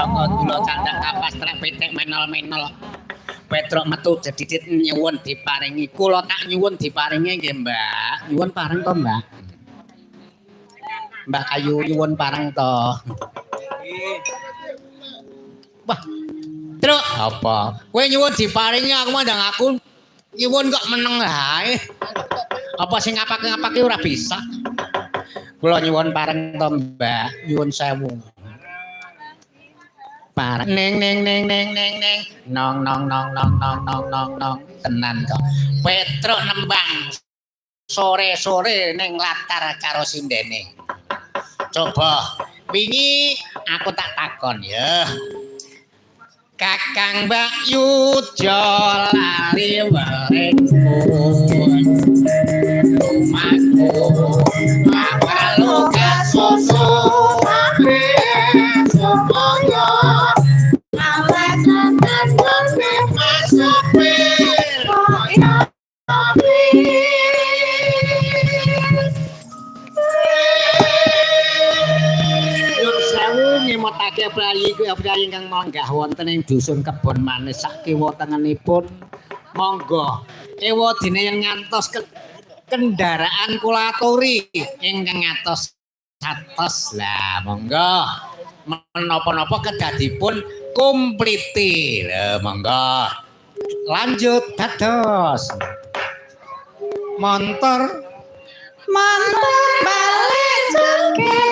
Jonggo dula candak kapas trek pitik menol-menol. Petruk metu jedidit nyuwun diparingi. Kula tak nyuwun diparingi nggih, Mbak. Nyuwun pareng to, Mbak. Mbak Ayu nyuwun pareng to. Wah. Truk apa? Kowe nyuwun diparingi aku mandang aku nyuwun kok meneng ae. Apa sing ngapake-ngapake ora bisa? Kula nyuwun pareng to, Mbak. Nyuwun sewu. Pareng ning nong tenan kok. Petruk nembang sore-sore ning latar karo sindene. Coba wingi aku tak takon ya. Kakang Mbak Yujo lali warengku rumahku apa luka susu semuanya awet dan masuk ngimotake prayi ingkang manggah wonten ing dusun Kebon Manis sak kiwa tengenipun monggo ewadene yang ngantos kendaraan kula aturi ingkang ngatos atos lah monggo menapa-napa kedadipun kumpliti lho monggo lanjut dados montor balik jengkel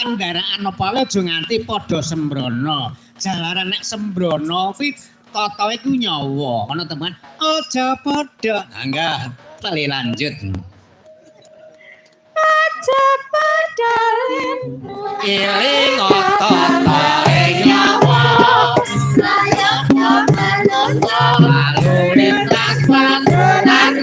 kendaraan apa wae aja nganti padha sembrono. Jalaran nek sembrono kuwi tatahe ku nyawa. Ana teman, aja padha. Enggak, kali lanjut. Aja padha eling tatahe nyawa. Layaknya manusia lalu lintas pandangan.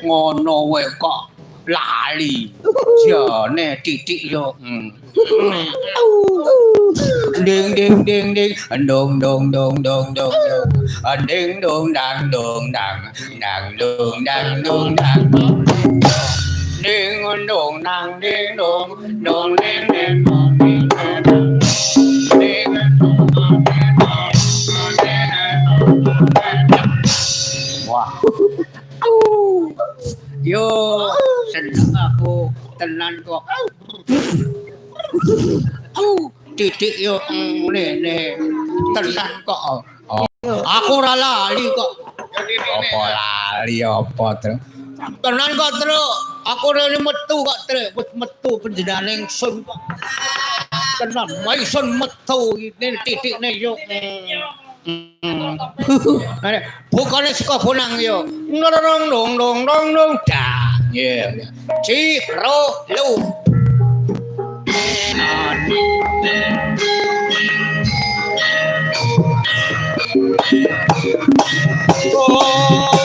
Ngono wae kok lali jane titik yo ding ding ding ding dong dong dong dong dong ding dong dang dong dang dang dong dang dong dang ding dong nang ding dong dong ding ding dong ding wah yo seneng aku tenan kok titik yo ngene tenan kok aku ora lali kok apa lali apa terus tenan kok terus aku rene metu kok terus wis metu panjenengane ingsun kok tenan maison metu ini titikne yo bukannya suka bonang yo nong dong dong dong dong dah ya ciro lu oh